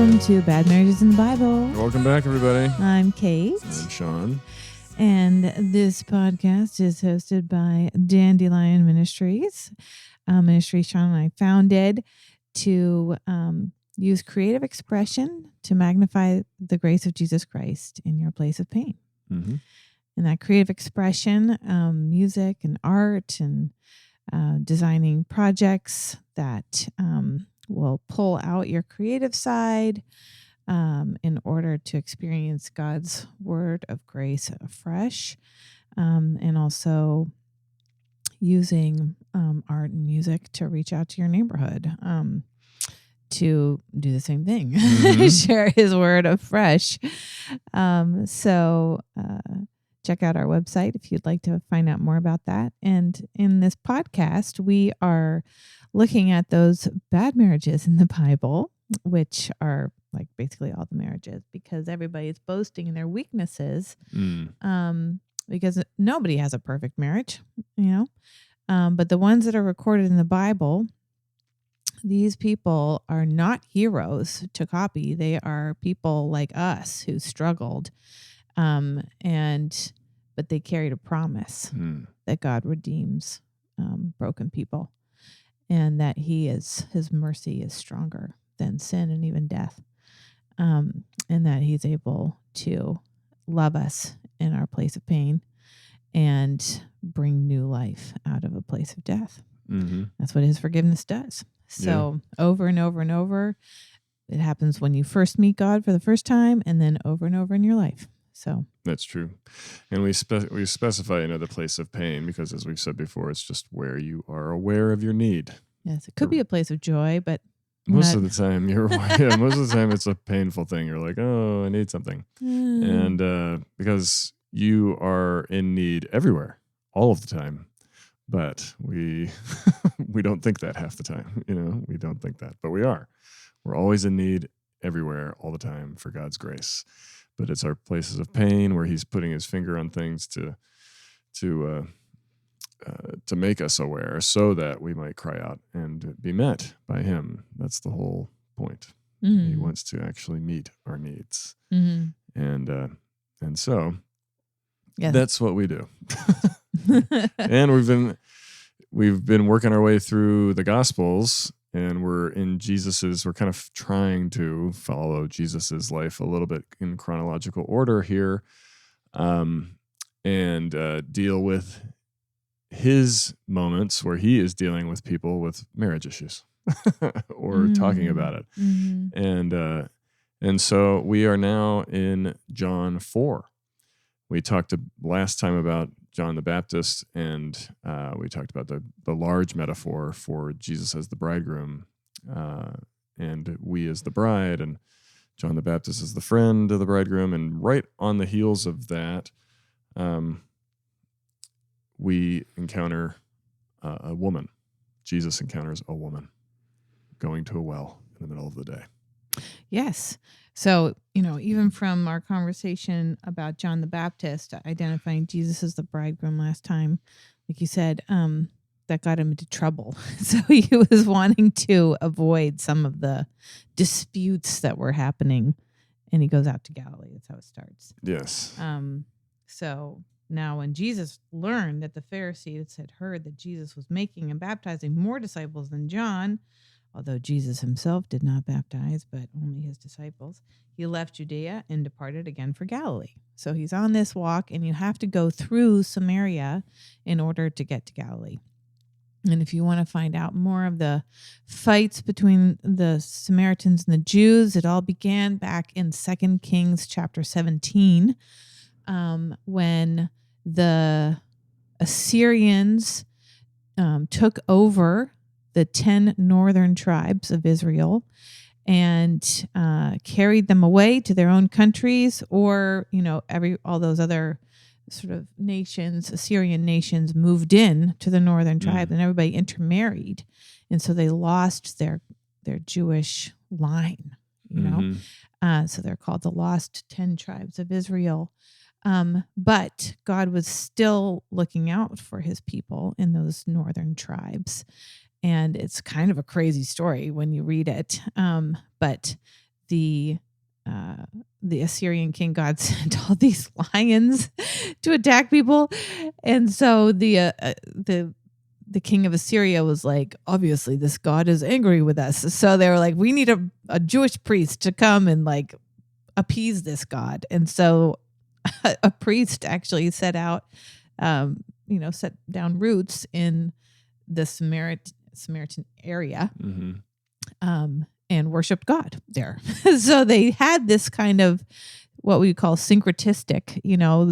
Welcome to Bad Marriages in the Bible. Welcome back, everybody. I'm Kate. I'm Sean. And this podcast is hosted by Dandelion Ministries. Ministry Sean and I founded to use creative expression to magnify the grace of Jesus Christ in your place of pain. Mm-hmm. And that creative expression, music and art and designing projects that will pull out your creative side in order to experience God's word of grace afresh, and also using art and music to reach out to your neighborhood to do the same thing, share his word afresh. So check out our website if you'd like to find out more about that. And in this podcast, we are looking at those bad marriages in the Bible, which are like basically all the marriages, because everybody is boasting in their weaknesses, because nobody has a perfect marriage, but the ones that are recorded in the Bible, these people are not heroes to copy. They are people like us who struggled, but they carried a promise that God redeems broken people, and that his mercy is stronger than sin and even death, and that he's able to love us in our place of pain and bring new life out of a place of death. Mm-hmm. That's what his forgiveness does. So over and over and over, it happens when you first meet God for the first time, and then over and over in your life. So that's true. And we specify the place of pain because, as we've said before, it's just where you are aware of your need. Yes, it could be a place of joy, but most of the time most of the time it's a painful thing. You're like, oh, I need something. And because you are in need everywhere, all of the time. But we don't think that half the time. We don't think that, but we are. We're always in need everywhere, all the time, for God's grace. But it's our places of pain where he's putting his finger on things to make us aware so that we might cry out and be met by him. That's the whole point. Mm-hmm. He wants to actually meet our needs. Mm-hmm. And so that's what we do. And we've been working our way through the Gospels, and we're kind of trying to follow Jesus's life a little bit in chronological order here, and deal with his moments where he is dealing with people with marriage issues or talking about it. Mm-hmm. And so we are now in John 4. We talked last time about John the Baptist, and we talked about the large metaphor for Jesus as the bridegroom, and we as the bride, and John the Baptist as the friend of the bridegroom. And right on the heels of that, we encounter a woman. Jesus encounters a woman going to a well in the middle of the day. Yes. So, even from our conversation about John the Baptist, identifying Jesus as the bridegroom last time, like you said, that got him into trouble. So he was wanting to avoid some of the disputes that were happening, and he goes out to Galilee. That's how it starts. Yes. So now when Jesus learned that the Pharisees had heard that Jesus was making and baptizing more disciples than John, although Jesus himself did not baptize, but only his disciples, he left Judea and departed again for Galilee. So he's on this walk, and you have to go through Samaria in order to get to Galilee. And if you want to find out more of the fights between the Samaritans and the Jews, it all began back in 2 Kings chapter 17, when the Assyrians took over the 10 northern tribes of Israel and carried them away to their own countries, or all those other sort of nations, Assyrian nations, moved in to the northern tribe, and everybody intermarried, and so they lost their Jewish line. So they're called the lost 10 tribes of Israel. But God was still looking out for his people in those northern tribes. And it's kind of a crazy story when you read it. But the Assyrian king God sent all these lions to attack people, and so the king of Assyria was like, obviously this God is angry with us. So they were like, we need a Jewish priest to come and like appease this God. And so a priest actually set out, set down roots in the Samaritan area, and worshiped God there. So they had this kind of what we call syncretistic,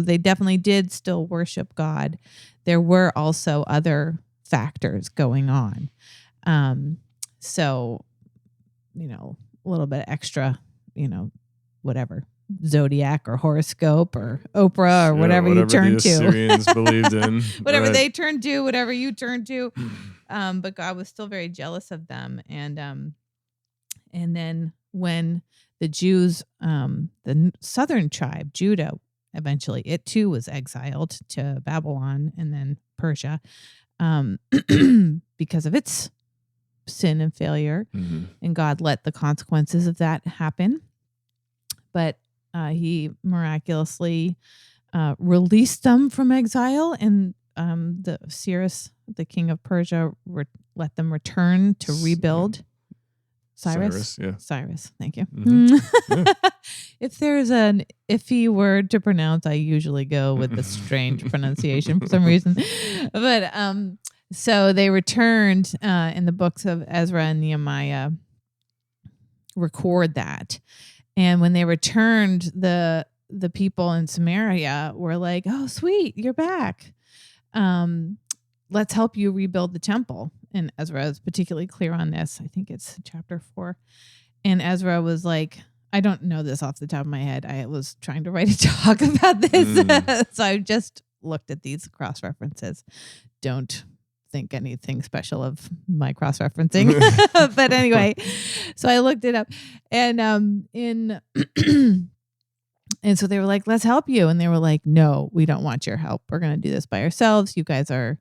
they definitely did still worship God. There were also other factors going on. So, a little bit extra, whatever, zodiac or horoscope or Oprah or whatever you turn the to. Assyrians believed in. Whatever they turned to, whatever you turned to. But God was still very jealous of them. And then when the Jews, the southern tribe, Judah, eventually, it too was exiled to Babylon and then Persia. Because of its sin and failure, and God let the consequences of that happen. But he miraculously released them from exile, and the Cyrus, the king of Persia, let them return to rebuild. Cyrus, thank you. Yeah. If there's an iffy word to pronounce, I usually go with the strange pronunciation for some reason. But so they returned, in the books of Ezra and Nehemiah record that. And when they returned, the people in Samaria were like, oh, sweet, you're back. Let's help you rebuild the temple. And Ezra is particularly clear on this. I think it's chapter 4. And Ezra was like, I don't know this off the top of my head. I was trying to write a talk about this. So I just looked at these cross references. Don't think anything special of my cross referencing. But anyway, so I looked it up. And and so they were like, let's help you. And they were like, no, we don't want your help. We're going to do this by ourselves. You guys are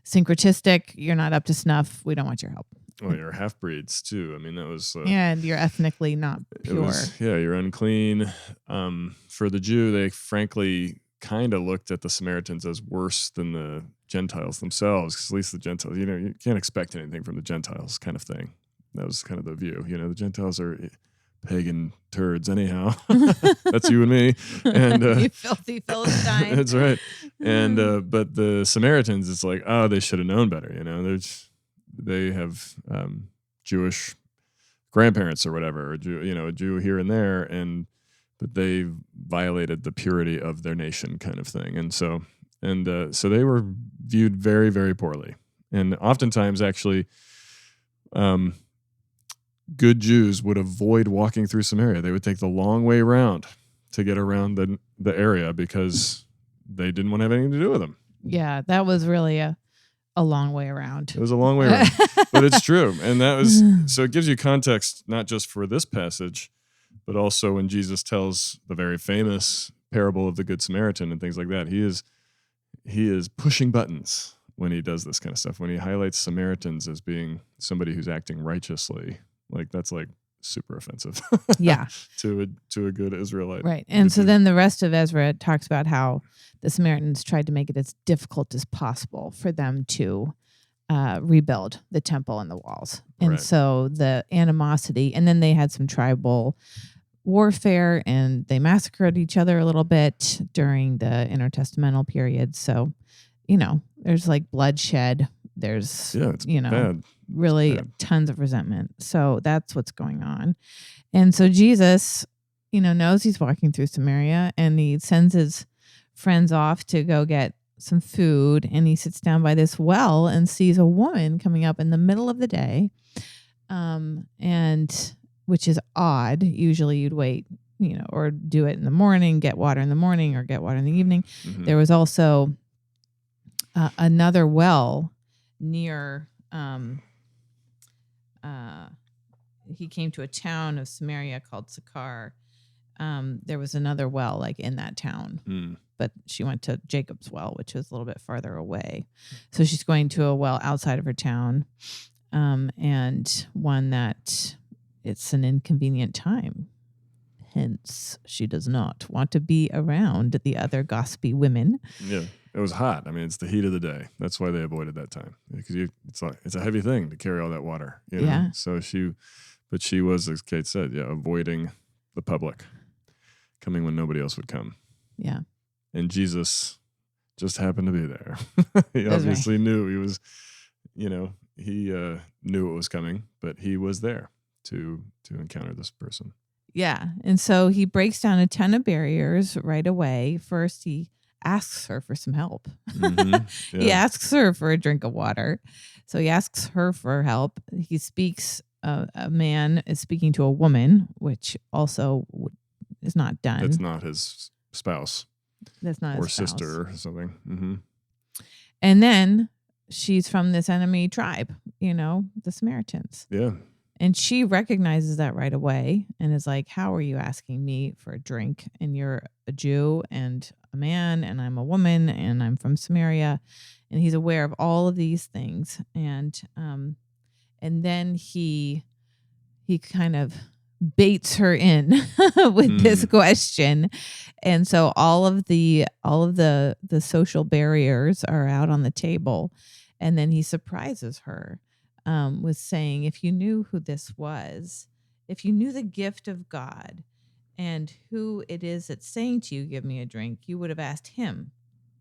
syncretistic. You're not up to snuff. We don't want your help. Well, you're half-breeds too. I mean, that was... and you're ethnically not pure. You're unclean. For the Jew, they frankly kind of looked at the Samaritans as worse than the Gentiles themselves, because at least the Gentiles, you can't expect anything from the Gentiles kind of thing. That was kind of the view. The Gentiles are pagan turds anyhow. That's you and me. And you filthy Philistine. That's right. And but the Samaritans, it's like, oh, they should have known better. They have Jewish grandparents or whatever, or a Jew here and there, but they violated the purity of their nation, kind of thing. And so they were viewed very, very poorly. And oftentimes, actually, good Jews would avoid walking through Samaria. They would take the long way around to get around the area because they didn't want to have anything to do with them. Yeah, that was really a long way around. It was a long way around, but it's true. And so it gives you context, not just for this passage, but also when Jesus tells the very famous parable of the Good Samaritan and things like that. He is pushing buttons when he does this kind of stuff, when he highlights Samaritans as being somebody who's acting righteously. Like, that's like super offensive. Yeah. to a good Israelite. Right. And so then the rest of Ezra talks about how the Samaritans tried to make it as difficult as possible for them to rebuild the temple and the walls. And Right. So the animosity, and then they had some tribal warfare, and they massacred each other a little bit during the intertestamental period. So, there's like bloodshed. There's, it's bad. really tons of resentment. So that's what's going on. And so Jesus, knows he's walking through Samaria, and he sends his friends off to go get some food, and he sits down by this well and sees a woman coming up in the middle of the day, and which is odd. Usually you'd wait, or do it in the morning, get water in the morning, or get water in the evening. Mm-hmm. There was also another well near. He came to a town of Samaria called Sychar. There was another well like in that town, but she went to Jacob's well, which was a little bit farther away. So she's going to a well outside of her town, and one that it's an inconvenient time tense. She does not want to be around the other gossipy women. Yeah. It was hot. I mean, it's the heat of the day. That's why they avoided that time, because it's a heavy thing to carry all that water, you know? Yeah. So she was, as Kate said, avoiding the public, coming when nobody else would come. Yeah. And Jesus just happened to be there. He That's obviously knew he was, he knew it was coming, but he was there to encounter this person. Yeah. And so he breaks down a ton of barriers right away. First, he asks her for some help. Mm-hmm. He asks her for a drink of water. So he asks her for help. He speaks, a man is speaking to a woman, which also is not done. That's not his spouse. That's not or his spouse. sister or something. Mm-hmm. And then she's from this enemy tribe, the Samaritans. Yeah. And she recognizes that right away and is like, how are you asking me for a drink? And you're a Jew and a man, and I'm a woman, and I'm from Samaria. And he's aware of all of these things. And then he kind of baits her in with this question. And so all of the social barriers are out on the table. And then he surprises her with saying, if you knew who this was, if you knew the gift of God and who it is that's saying to you, give me a drink, you would have asked him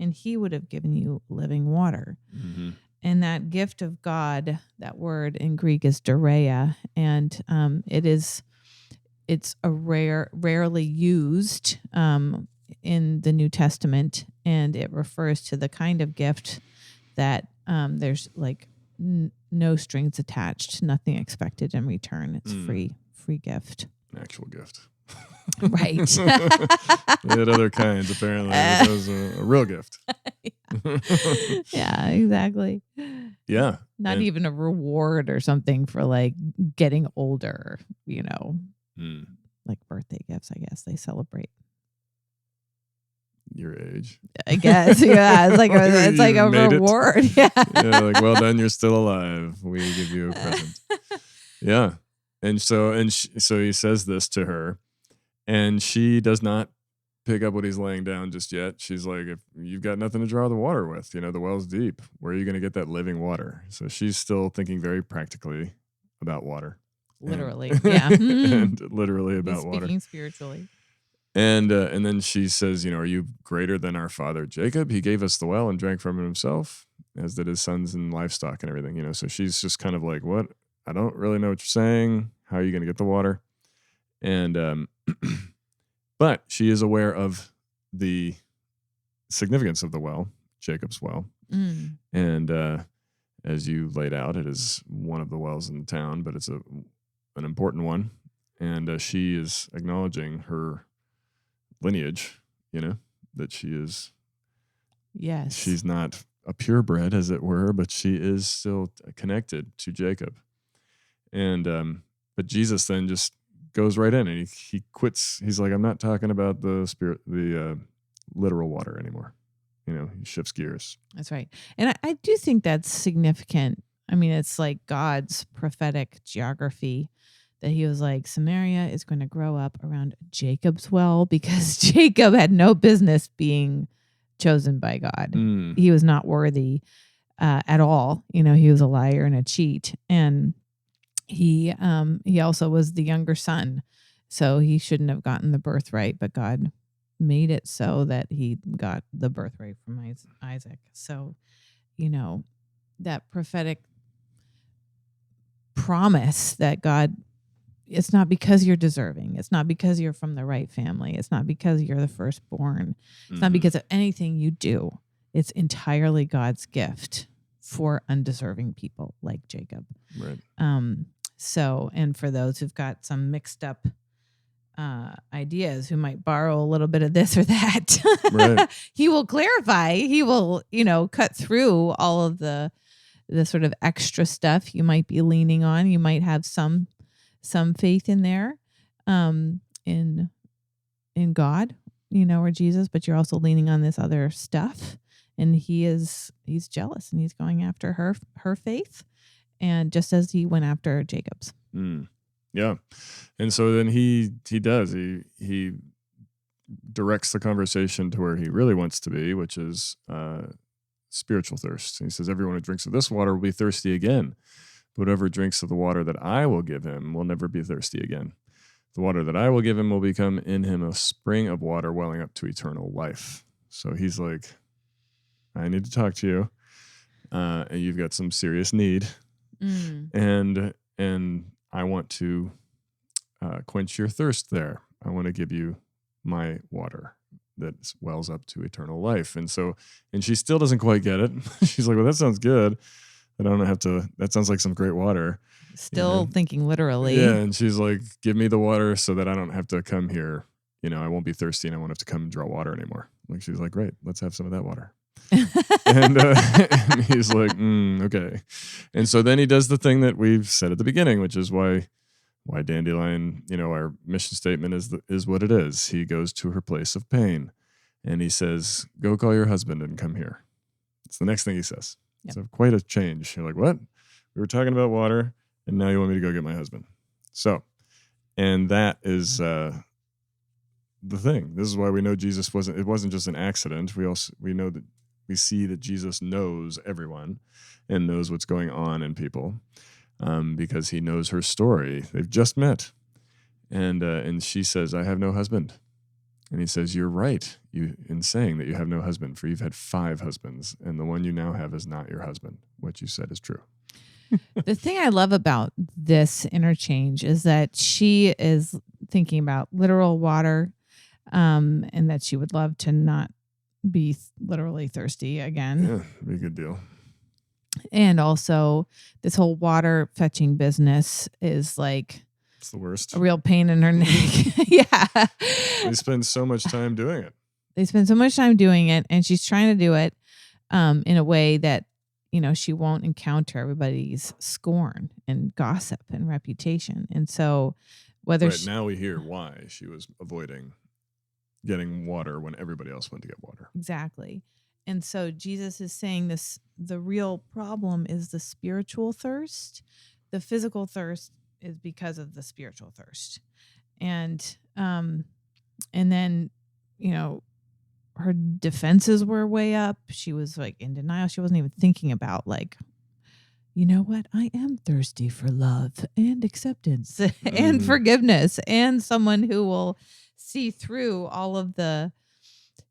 and he would have given you living water. Mm-hmm. And that gift of God, that word in Greek is dorea, and it's a rarely used in the New Testament, and it refers to the kind of gift that there's like no strings attached, nothing expected in return. It's free gift. An actual gift. Right. They had other kinds, apparently. But that was a real gift. Yeah, exactly. Yeah. Not even a reward or something for like getting older, like birthday gifts, I guess they celebrate. Your age. I guess. Yeah. It's like a reward. Yeah. Yeah, like, well done, you're still alive. We give you a present. Yeah. And so he says this to her, and she does not pick up what he's laying down just yet. She's like, if you've got nothing to draw the water with, the well's deep. Where are you going to get that living water? So she's still thinking very practically about water. Literally. Yeah. And literally about speaking water. Speaking spiritually. And then she says, are you greater than our father Jacob? He gave us the well and drank from it himself, as did his sons and livestock and everything. So she's just kind of like, what? I don't really know what you're saying. How are you going to get the water? And but she is aware of the significance of the well, Jacob's well. And as you laid out, it is one of the wells in the town, but it's an important one. And she is acknowledging her lineage, that she is. Yes. She's not a purebred, as it were, but she is still connected to Jacob. And but Jesus then just goes right in, and he quits. He's like, I'm not talking about the literal water anymore. He shifts gears. That's right. And I do think that's significant. I mean, it's like God's prophetic geography that he was like, Samaria is going to grow up around Jacob's well, because Jacob had no business being chosen by God. He was not worthy at all. He was a liar and a cheat. And he also was the younger son, so he shouldn't have gotten the birthright, but God made it so that he got the birthright from Isaac. So, that prophetic promise that God, it's not because you're deserving. It's not because you're from the right family. It's not because you're the firstborn. It's not because of anything you do. It's entirely God's gift for undeserving people like Jacob. Right. So, and for those who've got some mixed up ideas, who might borrow a little bit of this or that, right. He will clarify. He will, cut through all of the sort of extra stuff you might be leaning on. You might have some faith in there, in God, or Jesus, but you're also leaning on this other stuff. And he's jealous, and he's going after her faith. And just as he went after Jacob's. Yeah. And so then he does. He directs the conversation to where he really wants to be, which is spiritual thirst. And he says, everyone who drinks of this water will be thirsty again. But whoever drinks of the water that I will give him will never be thirsty again. The water that I will give him will become in him a spring of water welling up to eternal life. So he's like, I need to talk to you. And you've got some serious need. And I want to quench your thirst there. I want to give you my water that wells up to eternal life. And she still doesn't quite get it. She's like, well, that sounds good. I don't have to, that sounds like some great water. Still thinking literally. Yeah. And she's like, give me the water so that I don't have to come here. I won't be thirsty and I won't have to come and draw water anymore. Like, she's like, great, let's have some of that water. and he's like, okay. And so then he does the thing that we've said at the beginning, which is why Dandelion, our mission statement is what it is. He goes to her place of pain and he says, go call your husband and come here. It's the next thing he says. Yep. So quite a change. You're like, what? We were talking about water and now you want me to go get my husband. So, and that is the thing. This is why we know Jesus it wasn't just an accident. We know that we see that Jesus knows everyone and knows what's going on in people. Because he knows her story. They've just met. And she says, I have no husband. And he says, you're right in saying that you have no husband, for you've had 5 husbands, and the one you now have is not your husband. What you said is true. The thing I love about this interchange is that she is thinking about literal water, and that she would love to not be literally thirsty again. Yeah, be a good deal. And also, this whole water fetching business is like, it's the worst. A real pain in her neck. Yeah. They spend so much time doing it. And she's trying to do it in a way that, she won't encounter everybody's scorn and gossip and reputation. And so now we hear why she was avoiding getting water when everybody else went to get water. Exactly. And so Jesus is saying the real problem is the spiritual thirst. The physical thirst is because of the spiritual thirst. And then, her defenses were way up. She was like in denial. She wasn't even thinking about like, you know what? I am thirsty for love and acceptance and forgiveness and someone who will see through all of the,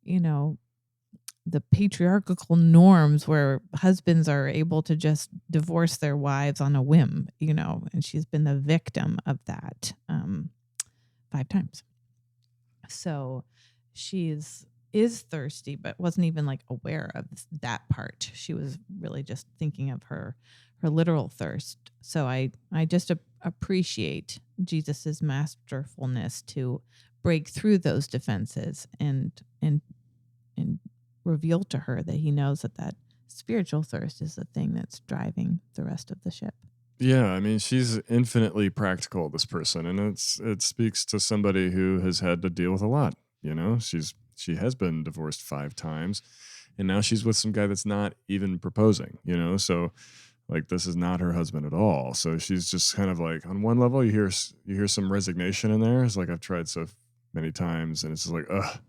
the patriarchal norms where husbands are able to just divorce their wives on a whim, and she's been the victim of that 5 times. So she is thirsty, but wasn't even like aware of that part. She was really just thinking of her literal thirst. So I just appreciate Jesus's masterfulness to break through those defenses and reveal to her that he knows that spiritual thirst is the thing that's driving the rest of the ship. Yeah, I mean, she's infinitely practical, this person, and it speaks to somebody who has had to deal with a lot. She has been divorced 5 times, and now she's with some guy that's not even proposing. So like this is not her husband at all. So she's just kind of like, on one level, you hear some resignation in there. It's like, I've tried so many times, and it's just like, ugh.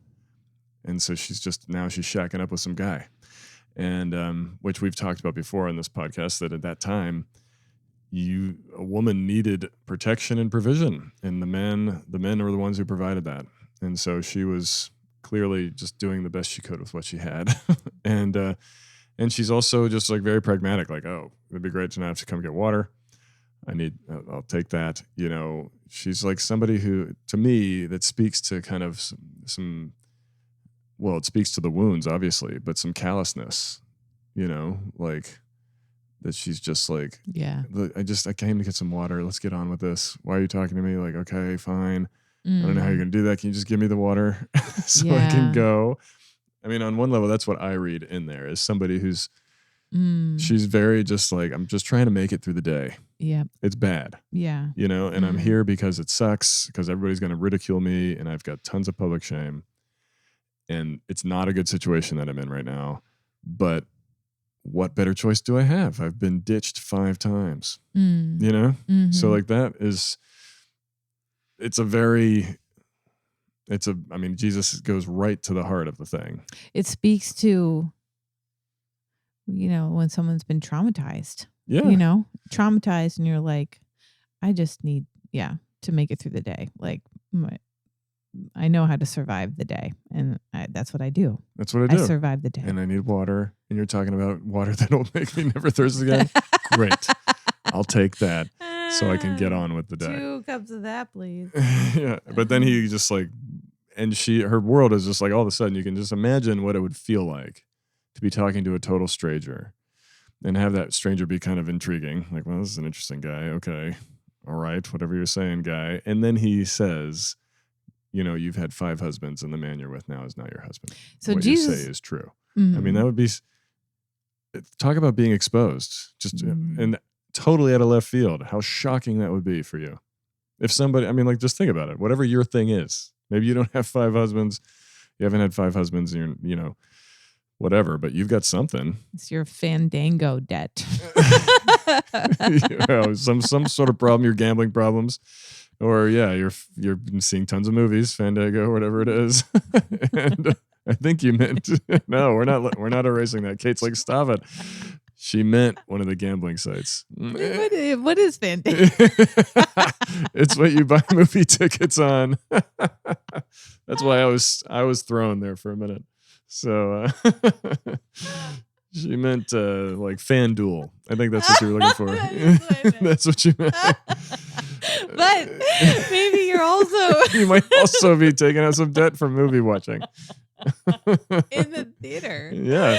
And so she's shacking up with some guy, and which we've talked about before on this podcast, that at that time, a woman needed protection and provision, and the men were the ones who provided that. And so she was clearly just doing the best she could with what she had. And she's also just like very pragmatic, like, oh, it'd be great to not have to come get water. I'll take that. She's like somebody who, to me, that speaks to kind of some it speaks to the wounds, obviously, but some callousness, like that she's just like, yeah, I came to get some water. Let's get on with this. Why are you talking to me? Like, okay, fine. I don't know how you're going to do that. Can you just give me the water so I can go? I mean, on one level, that's what I read in there, is somebody who's, she's very just like, I'm just trying to make it through the day. Yeah. It's bad. Yeah. And I'm here because it sucks, because everybody's going to ridicule me, and I've got tons of public shame. And it's not a good situation that I'm in right now. But what better choice do I have? I've been ditched 5 times, So like that is, it's a very, I mean, Jesus goes right to the heart of the thing. It speaks to, when someone's been traumatized, Yeah. traumatized, and you're like, I just need, to make it through the day. Like, I know how to survive the day, and that's what I do. That's what I I do. survive the day. And I need water. And you're talking about water that'll make me never thirst again. Great. I'll take that so I can get on with the day. 2 cups of that, please. Yeah. But then he just like, and her world is just like, all of a sudden you can just imagine what it would feel like to be talking to a total stranger and have that stranger be kind of intriguing. Like, well, this is an interesting guy. Okay. All right. Whatever you're saying, guy. And then he says, you've had 5 husbands and the man you're with now is not your husband. So what Jesus, you say is true. I mean, that would be, talk about being exposed, just and totally out of left field. How shocking that would be for you. If somebody, I mean, like, just think about it. Whatever your thing is, maybe you don't have 5 husbands. You haven't had 5 husbands and you're, whatever, but you've got something. It's your Fandango debt. Some sort of problem, your gambling problems. Or you're seeing tons of movies, Fandango, or whatever it is. And I think you meant no. We're not erasing that. Kate's like, stop it. She meant one of the gambling sites. What is Fandango? It's what you buy movie tickets on. That's why I was thrown there for a minute. So she meant like FanDuel. I think that's what you were looking for. That's what you meant. But maybe you're also you might also be taking out some debt from movie watching in the theater. Yeah,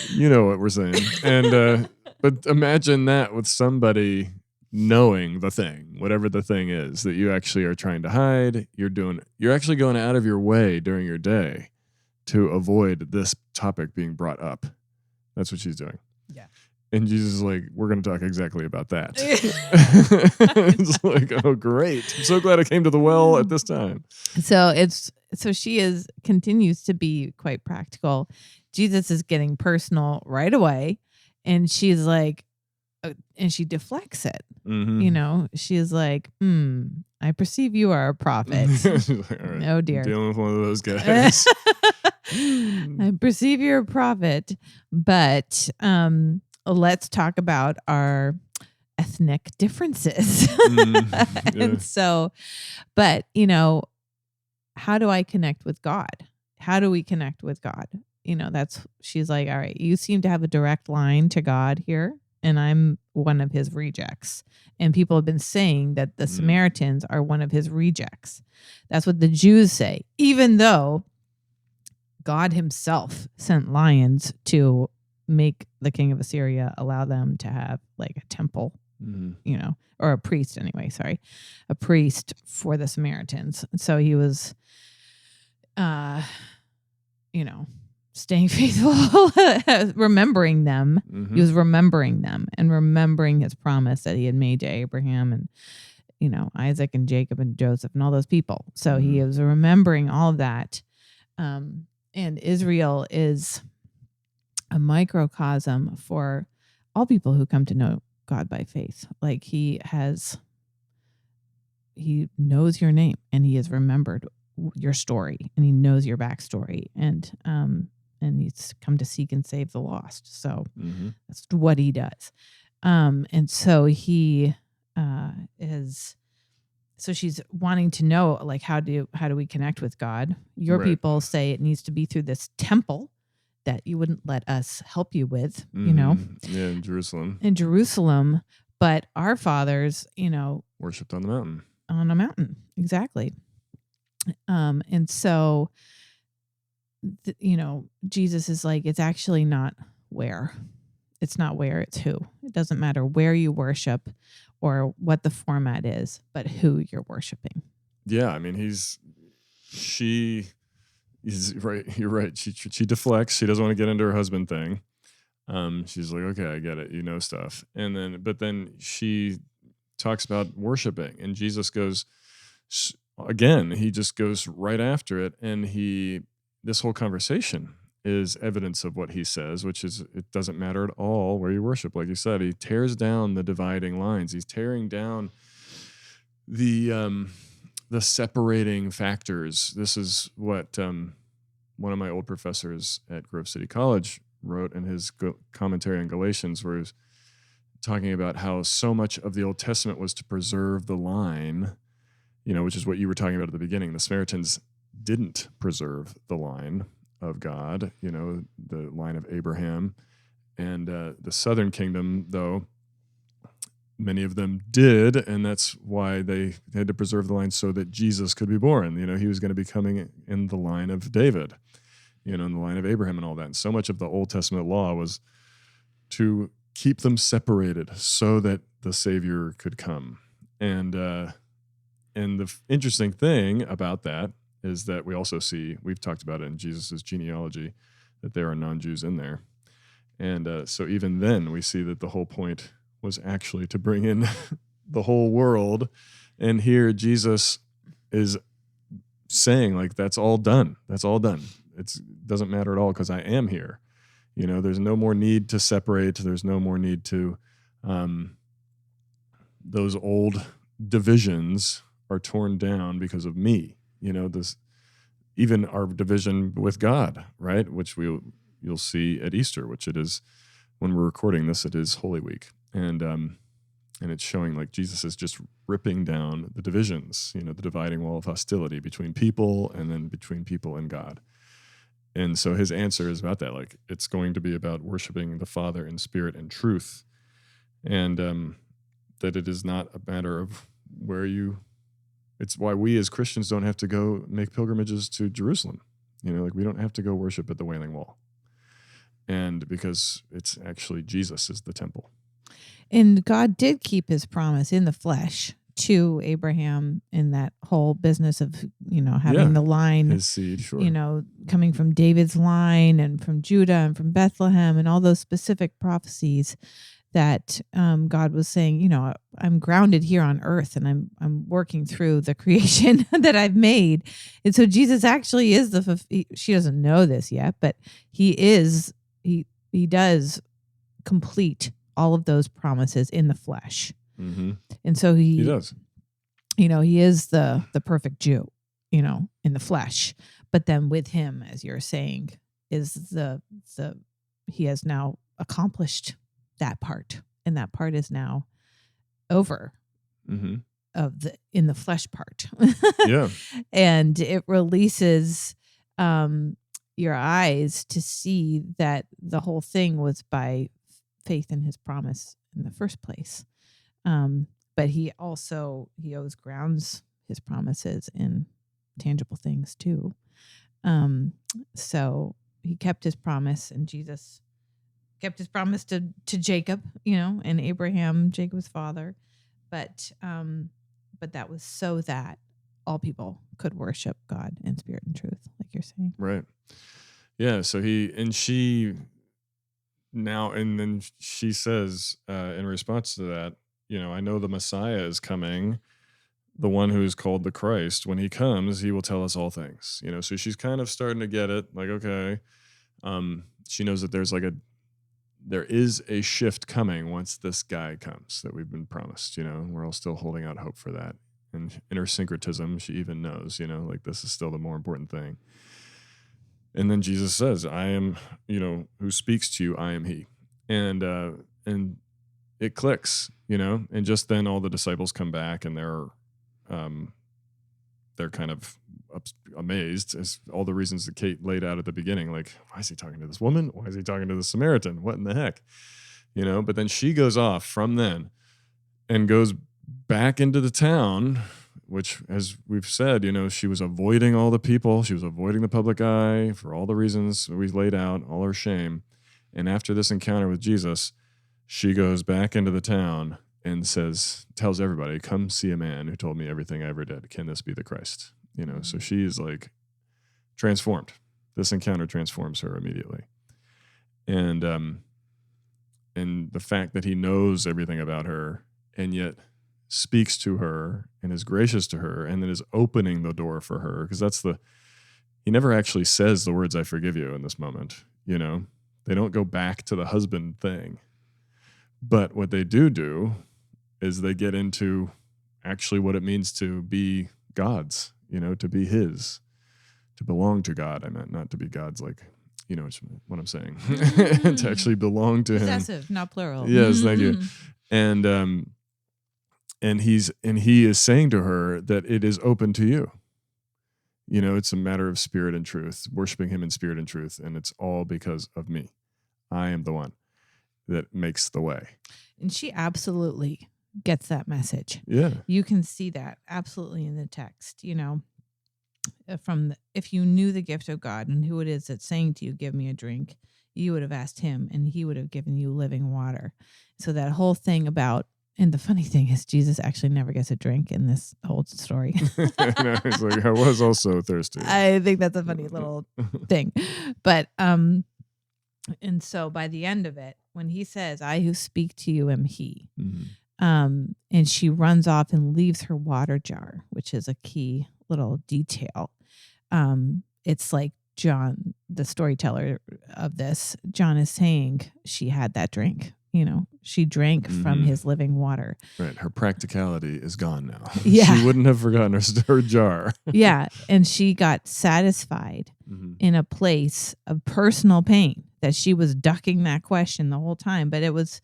you know what we're saying. And but imagine that with somebody knowing the thing, whatever the thing is that you actually are trying to hide. You're actually going out of your way during your day to avoid this topic being brought up. That's what she's doing. Yeah. And Jesus is like, we're going to talk exactly about that. It's like, oh, great. I'm so glad I came to the well at this time. So she continues to be quite practical. Jesus is getting personal right away. And she's like, and she deflects it. Mm-hmm. She's like, I perceive you are a prophet. Like, all right, oh, dear. I'm dealing with one of those guys. I perceive you're a prophet, but let's talk about our ethnic differences. Yeah. And so, but, how do I connect with God? How do we connect with God? She's like, all right, you seem to have a direct line to God here, and I'm one of his rejects. And people have been saying that the Samaritans are one of his rejects. That's what the Jews say, even though God himself sent lions to make the king of Assyria allow them to have like a temple, or a priest anyway, a priest for the Samaritans. So he was, staying faithful, remembering them. Mm-hmm. He was remembering them and remembering his promise that he had made to Abraham and, Isaac and Jacob and Joseph and all those people. So he was remembering all of that. And Israel is a microcosm for all people who come to know God by faith. Like he knows your name and he has remembered your story and he knows your backstory and he's come to seek and save the lost. So that's what he does. And so he so she's wanting to know, like, how do we connect with God? Your people say it needs to be through this temple that you wouldn't let us help you with, Yeah, in Jerusalem. But our fathers, worshipped on the mountain. On a mountain. Exactly. And so, Jesus is like, it's actually not where. It's not where, it's who. It doesn't matter where you worship or what the format is, but who you're worshiping. Yeah, I mean, he's right. You're right. She deflects. She doesn't want to get into her husband thing. She's like, okay, I get it. Stuff. But then she talks about worshiping, and Jesus goes again. He just goes right after it, and this whole conversation is evidence of what he says, which is it doesn't matter at all where you worship. Like you said, he tears down the dividing lines. He's tearing down the separating factors. This is what one of my old professors at Grove City College wrote in his commentary on Galatians, where he's talking about how so much of the Old Testament was to preserve the line, which is what you were talking about at the beginning. The Samaritans didn't preserve the line of God, the line of Abraham. And the southern kingdom, though, many of them did, and that's why they had to preserve the line so that Jesus could be born. He was going to be coming in the line of David, in the line of Abraham and all that. And so much of the Old Testament law was to keep them separated so that the Savior could come. And the interesting thing about that is that we also see, we've talked about it in Jesus's genealogy, that there are non-Jews in there. And so even then we see that the whole point was actually to bring in the whole world. And here Jesus is saying, like, that's all done. That's all done. It doesn't matter at all because I am here. There's no more need to separate. There's no more need to, those old divisions are torn down because of me. Even our division with God, right? Which you'll see at Easter, which it is, when we're recording this, it is Holy Week. And it's showing like Jesus is just ripping down the divisions, the dividing wall of hostility between people and then between people and God. And so his answer is about that. Like, it's going to be about worshiping the Father in spirit and truth. And that it is not a matter of it's why we as Christians don't have to go make pilgrimages to Jerusalem. We don't have to go worship at the Wailing Wall. And because it's actually Jesus is the temple. And God did keep his promise in the flesh to Abraham in that whole business of, having the line, his seed, sure. Coming from David's line and from Judah and from Bethlehem and all those specific prophecies that God was saying, I'm grounded here on earth and I'm working through the creation that I've made. And so Jesus actually is she doesn't know this yet, but he does complete all of those promises in the flesh. Mm-hmm. And so he does. He is the perfect Jew, in the flesh. But then with him, as you're saying, is he has now accomplished that part. And that part is now over in the flesh part. Yeah. And it releases your eyes to see that the whole thing was by faith in his promise in the first place. But he always grounds his promises in tangible things too. So he kept his promise, and Jesus kept his promise to Jacob, and Abraham, Jacob's father. But that was so that all people could worship God in spirit and truth, like you're saying. Right. Yeah. So then she says, in response to that, I know the Messiah is coming, the one who is called the Christ. When he comes, he will tell us all things. So she's kind of starting to get it. Like, okay, she knows that there is a shift coming once this guy comes that we've been promised. We're all still holding out hope for that. And in her syncretism, she even knows, like, this is still the more important thing. And then Jesus says, I am, who speaks to you, I am he. And it clicks, and just then all the disciples come back and they're kind of amazed as all the reasons that Kate laid out at the beginning. Like, why is he talking to this woman? Why is he talking to the Samaritan? What in the heck? But then she goes off from then and goes back into the town, which, as we've said, she was avoiding all the people. She was avoiding the public eye for all the reasons we laid out, all her shame. And after this encounter with Jesus, she goes back into the town and tells everybody, come see a man who told me everything I ever did. Can this be the Christ? So she's like transformed. This encounter transforms her immediately. And the fact that he knows everything about her and yet speaks to her and is gracious to her and then is opening the door for her, because he never actually says the words, I forgive you, in this moment. They don't go back to the husband thing. But what they do is they get into actually what it means to be God's, to be his, to belong to God. I meant not to be God's, like, what I'm saying, to actually belong to him. Possessive, not plural. Yes, thank you. And he is saying to her that it is open to you. It's a matter of spirit and truth, worshiping him in spirit and truth, and it's all because of me. I am the one that makes the way. And she absolutely gets that message. Yeah. You can see that absolutely in the text, if you knew the gift of God and who it is that's saying to you, give me a drink, you would have asked him and he would have given you living water. So that whole thing about, and the funny thing is Jesus actually never gets a drink in this whole story. No, he's like, I was also thirsty. I think that's a funny little thing. But, and so by the end of it, when he says, I who speak to you am he, and she runs off and leaves her water jar, which is a key little detail. It's like John, the storyteller of this, John is saying she had that drink. She drank from his living water. Right. Her practicality is gone now. Yeah. She wouldn't have forgotten her jar. Yeah. And she got satisfied in a place of personal pain, that she was ducking that question the whole time. But it was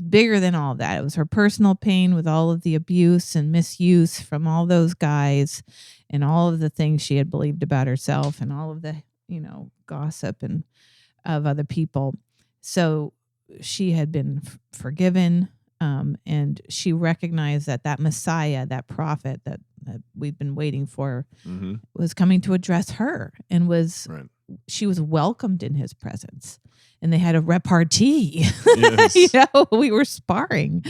bigger than all of that. It was her personal pain with all of the abuse and misuse from all those guys and all of the things she had believed about herself and all of the, gossip and of other people. So she had been forgiven, and she recognized that Messiah, that prophet that we've been waiting for, was coming to address her, and she was welcomed in his presence, and they had a repartee. Yes. We were sparring,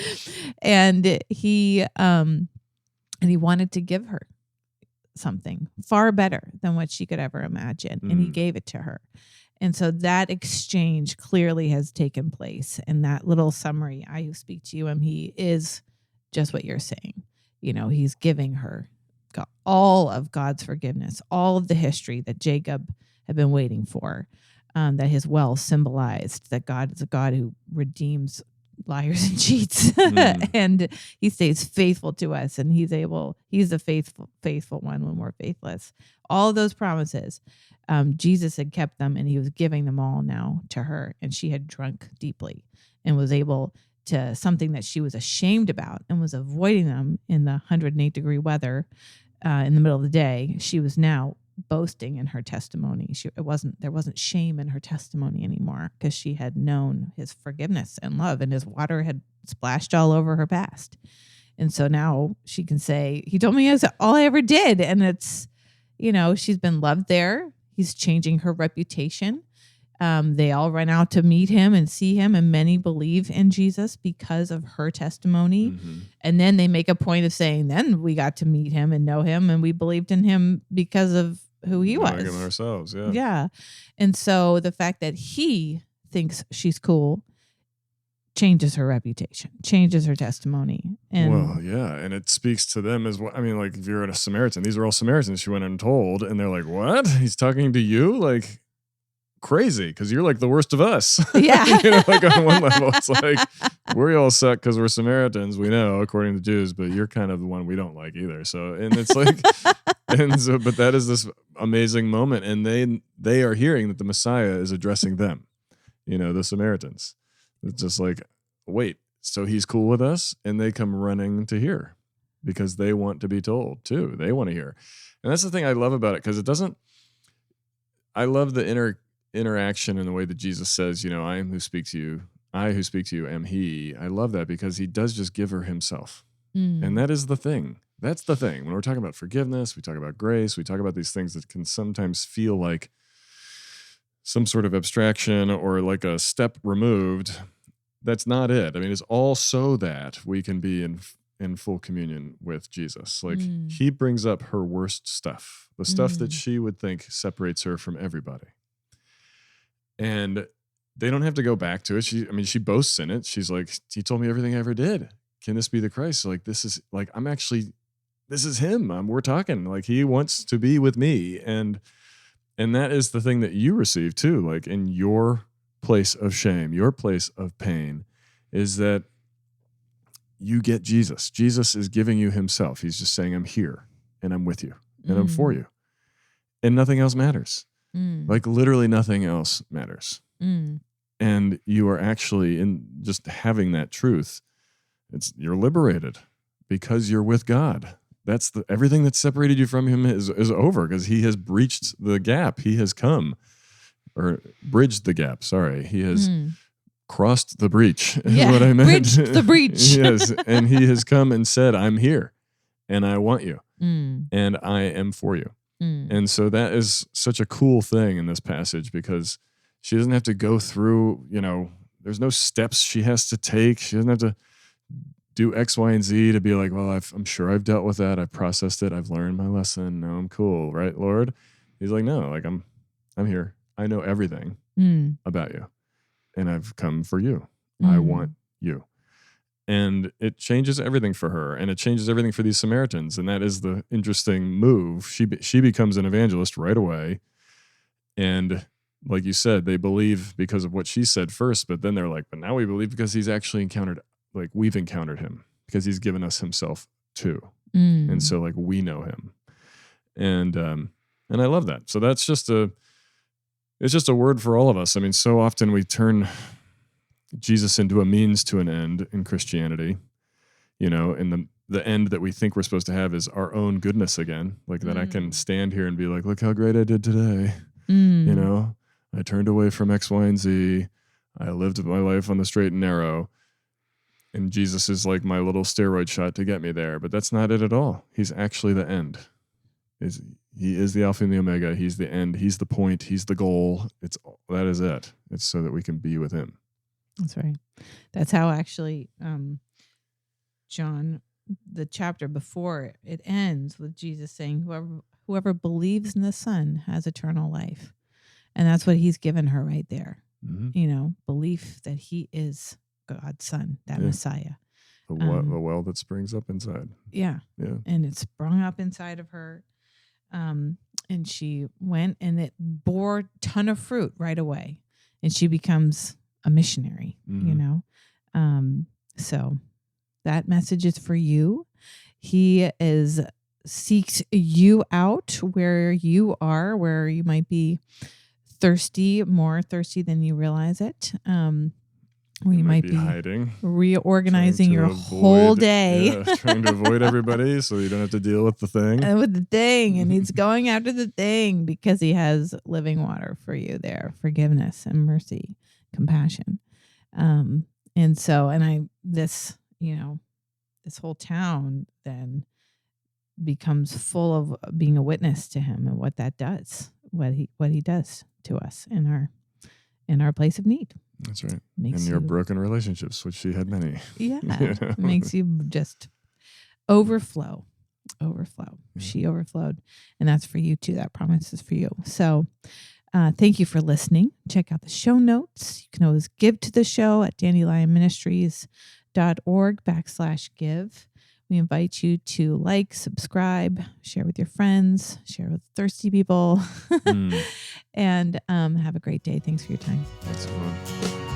and he wanted to give her something far better than what she could ever imagine, and he gave it to her. And so that exchange clearly has taken place. And that little summary, I who speak to you am he, is just what you're saying. He's giving her all of God's forgiveness, all of the history that Jacob had been waiting for, that his well symbolized, that God is a God who redeems liars and cheats. And he stays faithful to us, and he's the faithful one when we're faithless. All of those promises, Jesus had kept them, and he was giving them all now to her. And she had drunk deeply and was able to, something that she was ashamed about and was avoiding them in the 108-degree weather in the middle of the day. She was now boasting in her testimony. There wasn't shame in her testimony anymore, because she had known his forgiveness and love, and his water had splashed all over her past. And so now she can say, he told me all I ever did. And it's, she's been loved there. He's changing her reputation. They all run out to meet him and see him, and many believe in Jesus because of her testimony. And then they make a point of saying, then we got to meet him and know him, and we believed in him because of who he was. Him ourselves, yeah. Yeah. And so the fact that he thinks she's cool changes her reputation, changes her testimony. And and it speaks to them as well. I mean, like, if you're a Samaritan, these are all Samaritans she went and told, and they're like, what? He's talking to you? Like, crazy, because you're like the worst of us. Yeah. Like, on one level, it's like, we all suck because we're Samaritans, we know, according to Jews, but you're kind of the one we don't like either. So, and it's like, but that is this amazing moment, and they are hearing that the Messiah is addressing them, the Samaritans. It's just like, wait, so he's cool with us? And they come running to hear, because they want to be told too. They want to hear. And that's the thing I love about it, because I love the interaction and the way that Jesus says, I who speak to you am he. I love that, because he does just give her himself. And that is the thing. That's the thing. When we're talking about forgiveness, we talk about grace, we talk about these things that can sometimes feel like some sort of abstraction or like a step removed. That's not it. I mean, it's all so that we can be in full communion with Jesus. Like, he brings up her worst stuff, the stuff that she would think separates her from everybody. And they don't have to go back to it. She boasts in it. She's like, he told me everything I ever did. Can this be the Christ? Like, this is him. We're talking, like, he wants to be with me. And that is the thing that you receive too. Like, in your place of shame, your place of pain, is that you get Jesus. Jesus is giving you himself. He's just saying, I'm here and I'm with you and I'm for you. And nothing else matters. Like literally nothing else matters. And you are actually, in just having that truth, you're liberated because you're with God. That's everything that separated you from him is over, because he has breached the gap. He has come, or bridged the gap. Sorry. He has crossed the breach is what I meant. Bridged the breach. Yes. And he has come and said, I'm here and I want you and I am for you. And so that is such a cool thing in this passage, because she doesn't have to go through, there's no steps she has to take. She doesn't have to do X, Y, and Z to be like, well, I'm sure I've dealt with that. I've processed it. I've learned my lesson. Now I'm cool. Right, Lord? He's like, no, like I'm here. I know everything about you and I've come for you. I want you. And it changes everything for her, and it changes everything for these Samaritans. And that is the interesting move. She becomes an evangelist right away. And like you said, they believe because of what she said first, but then they're like, but now we believe because he's actually we've encountered him, because he's given us himself too. And so like we know him. And I love that. So that's it's just a word for all of us. I mean, so often we turn Jesus into a means to an end in Christianity, and the end that we think we're supposed to have is our own goodness again. Like that I can stand here and be like, look how great I did today. I turned away from X, Y, and Z. I lived my life on the straight and narrow. And Jesus is like my little steroid shot to get me there. But that's not it at all. He's actually the end. He is the Alpha and the Omega. He's the end. He's the point. He's the goal. That is it. It's so that we can be with him. That's right. That's how actually John, the chapter before it ends with Jesus saying, whoever believes in the Son has eternal life. And that's what he's given her right there. Belief that he is God's Son, that Messiah. The well that springs up inside. Yeah. And it sprung up inside of her. And she went, and it bore a ton of fruit right away. And she becomes a missionary, So that message is for you. He seeks you out where you are, where you might be thirsty, more thirsty than you realize it. Where you might be hiding, reorganizing your whole day. Trying to avoid everybody so you don't have to deal with the thing. And he's going after the thing because he has living water for you there, forgiveness and mercy, compassion. This whole town then becomes full of being a witness to him and what that does, what he does to us in our place of need. That's right. And your broken relationships, which she had many. Yeah. Makes you just overflow. Yeah. She overflowed. And that's for you too. That promise is for you. So thank you for listening. Check out the show notes. You can always give to the show at dandelionministries.org/give. We invite you to like, subscribe, share with your friends, share with thirsty people, and have a great day. Thanks for your time. That's fun.